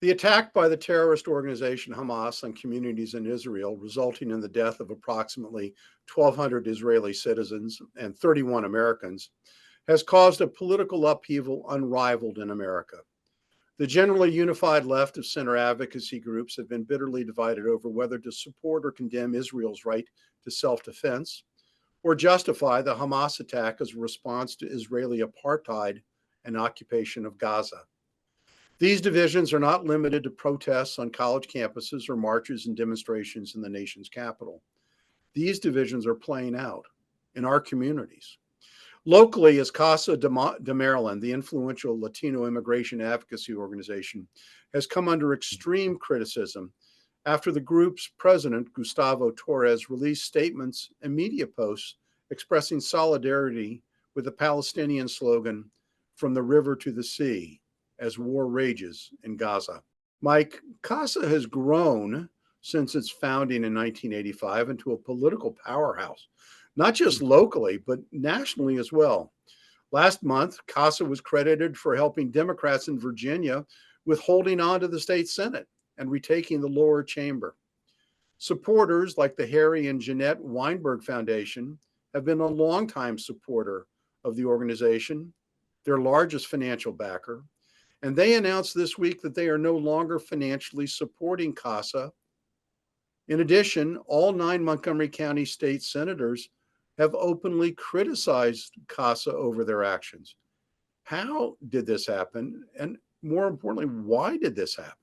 The attack by the terrorist organization Hamas on communities in Israel, resulting in the death of approximately 1,200 Israeli citizens and 31 Americans, has caused a political upheaval unrivaled in America. The generally unified left of center advocacy groups have been bitterly divided over whether to support or condemn Israel's right to self defense or justify the Hamas attack as a response to Israeli apartheid and occupation of Gaza. These divisions are not limited to protests on college campuses or marches and demonstrations in the nation's capital. These divisions are playing out in our communities. Locally, as CASA de Maryland, the influential Latino immigration advocacy organization, has come under extreme criticism after the group's president, Gustavo Torres, released statements and media posts expressing solidarity with the Palestinian slogan, "From the river to the sea," as war rages in Gaza. Mike, CASA has grown since its founding in 1985 into a political powerhouse, not just locally, but nationally as well. Last month, CASA was credited for helping Democrats in Virginia with holding on to the state Senate and retaking the lower chamber. Supporters like the Harry and Jeanette Weinberg Foundation have been a longtime supporter of the organization, their largest financial backer, and they announced this week that they are no longer financially supporting CASA. In addition, all 9 Montgomery County state senators have openly criticized CASA over their actions. How did this happen? And more importantly, why did this happen?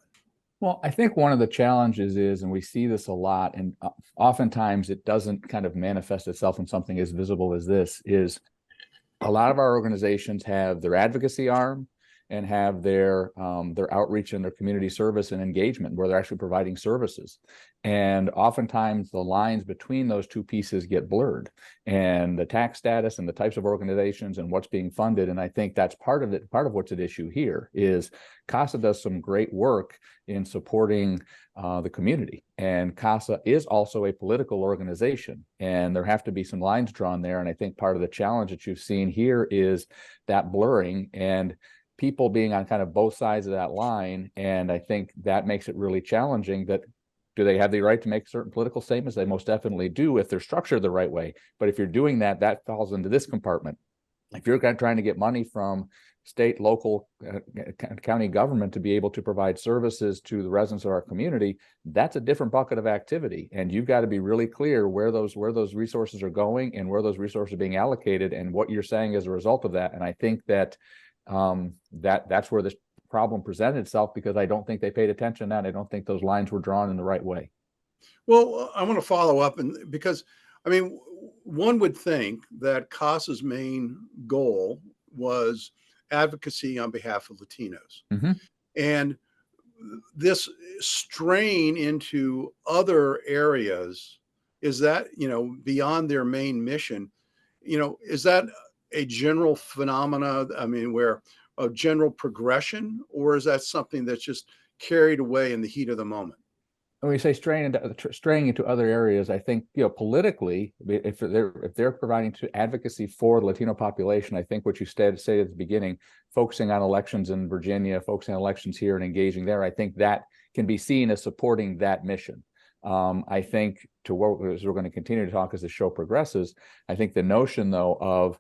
Well, I think one of the challenges is, and we see this a lot, and oftentimes it doesn't kind of manifest itself in something as visible as this, is a lot of our organizations have their advocacy arm and have their outreach and their community service and engagement where they're actually providing services. And oftentimes the lines between those two pieces get blurred, and the tax status and the types of organizations and what's being funded. And I think that's part of it. Part of what's at issue here is CASA does some great work in supporting the community. And CASA is also a political organization, and there have to be some lines drawn there. And I think part of the challenge that you've seen here is that blurring and people being on kind of both sides of that line. And I think that makes it really challenging. That do they have the right to make certain political statements? They most definitely do if they're structured the right way. But if you're doing that, that falls into this compartment. If you're trying to get money from state, local, county government to be able to provide services to the residents of our community, that's a different bucket of activity. And you've got to be really clear where those resources are going and where those resources are being allocated and what you're saying as a result of that. And I think that that's where this problem presented itself, because I don't think they paid attention to that. I don't think those lines were drawn in the right way. Well, I want to follow up, and because I mean, one would think that CASA's main goal was advocacy on behalf of Latinos. Mm-hmm. And this strain into other areas, is that, beyond their main mission, is that a general phenomena? I mean, where a general progression, or is that something that's just carried away in the heat of the moment? When we say straying into other areas, I think, politically, if they're providing advocacy for the Latino population, I think what you say at the beginning, focusing on elections in Virginia, focusing on elections here and engaging there, I think that can be seen as supporting that mission. I think as we're going to continue to talk as the show progresses, I think the notion, though, of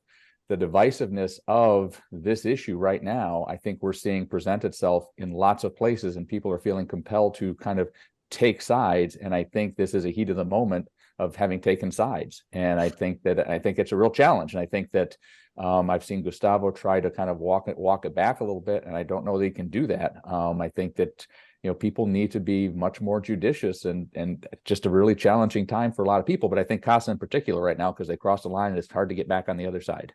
the divisiveness of this issue right now, I think we're seeing present itself in lots of places, and people are feeling compelled to kind of take sides. And I think this is a heat of the moment of having taken sides. And I think it's a real challenge. And I think that I've seen Gustavo try to kind of walk it back a little bit, and I don't know that he can do that. I think that people need to be much more judicious, and just a really challenging time for a lot of people. But I think CASA in particular right now, because they crossed the line and it's hard to get back on the other side.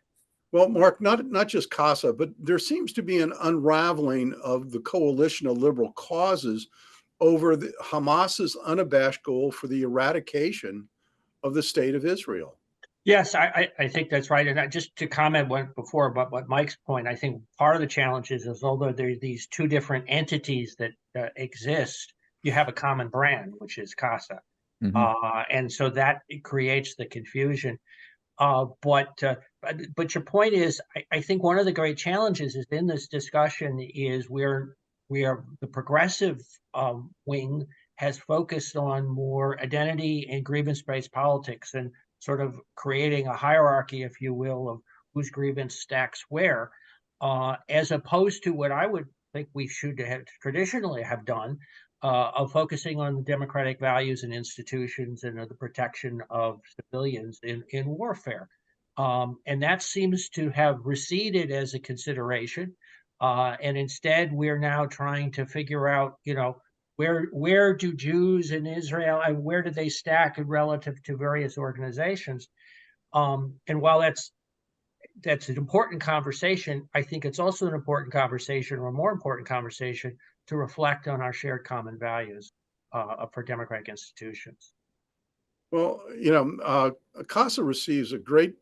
Well, Mark, not just CASA, but there seems to be an unraveling of the coalition of liberal causes over Hamas's unabashed goal for the eradication of the state of Israel. Yes, I think that's right. And just to comment before about what Mike's point, I think part of the challenge is although there are these two different entities that exist, you have a common brand, which is CASA. Mm-hmm. And so that creates the confusion. But your point is, I think one of the great challenges is in this discussion is we're the progressive wing has focused on more identity and grievance-based politics and sort of creating a hierarchy, if you will, of whose grievance stacks where, as opposed to what I would think we should have traditionally have done, of focusing on the democratic values and institutions and the protection of civilians in warfare. And that seems to have receded as a consideration. And instead, we're now trying to figure out, where do Jews in Israel, and where do they stack relative to various organizations? And while that's an important conversation, I think it's also an important conversation, or a more important conversation, to reflect on our shared common values for democratic institutions. Well, CASA receives a great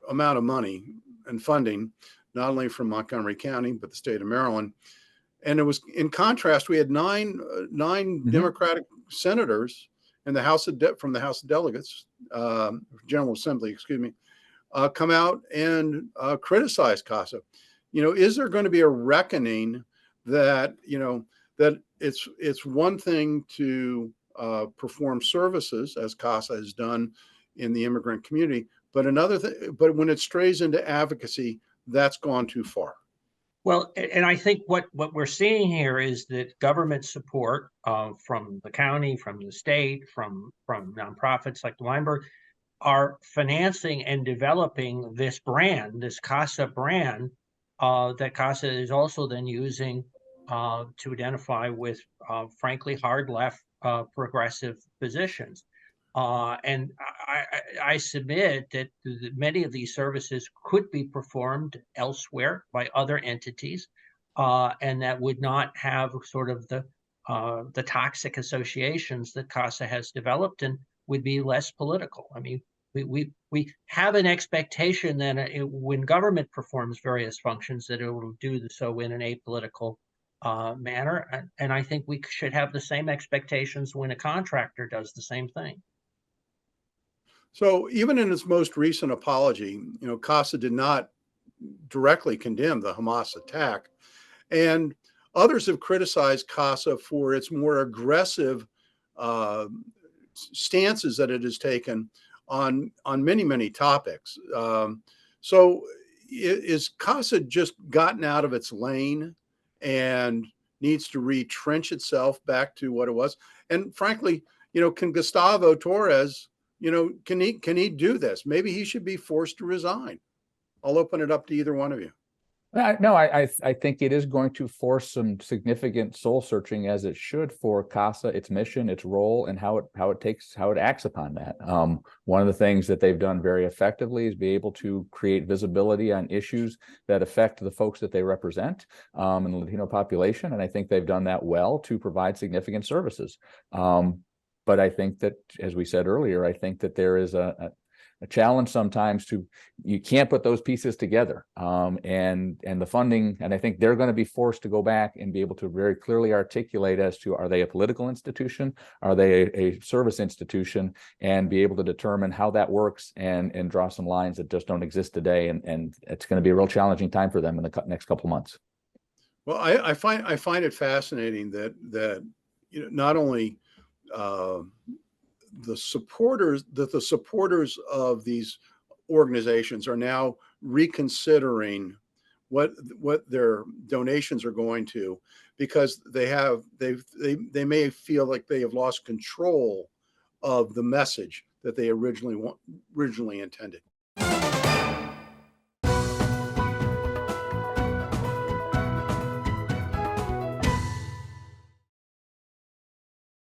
amount of money and funding, not only from Montgomery County, but the state of Maryland. And it was, in contrast, we had nine Democratic senators in the from the House of Delegates, General Assembly, excuse me, come out and criticize CASA. Is there going to be a reckoning that, that it's one thing to perform services, as CASA has done in the immigrant community, but another thing, but when it strays into advocacy, that's gone too far? Well, and I think what we're seeing here is that government support from the county, from the state, from nonprofits like the Weinberg, are financing and developing this brand, this CASA brand, that CASA is also then using to identify with, frankly, hard left progressive positions. And I submit that many of these services could be performed elsewhere by other entities, and that would not have sort of the toxic associations that CASA has developed, and would be less political. I mean, we have an expectation that when government performs various functions, that it will do so in an apolitical manner, and I think we should have the same expectations when a contractor does the same thing. So even in its most recent apology, CASA did not directly condemn the Hamas attack, and others have criticized CASA for its more aggressive stances that it has taken on many topics. So is CASA just gotten out of its lane and needs to retrench itself back to what it was? And frankly, can Gustavo Torres, can he do this? Maybe he should be forced to resign. I'll open it up to either one of you. No, I think it is going to force some significant soul searching, as it should, for CASA, its mission, its role, and how it acts upon that. One of the things that they've done very effectively is be able to create visibility on issues that affect the folks that they represent in the Latino population, and I think they've done that well to provide significant services. But I think that, as we said earlier, I think that there is a challenge sometimes you can't put those pieces together, and the funding, and I think they're going to be forced to go back and be able to very clearly articulate as to, are they a political institution, are they a service institution, and be able to determine how that works and draw some lines that just don't exist today, and it's going to be a real challenging time for them in the next couple of months. Well, I find it fascinating that not only the supporters of these organizations are now reconsidering what their donations are going to, because they may feel like they have lost control of the message that they originally intended.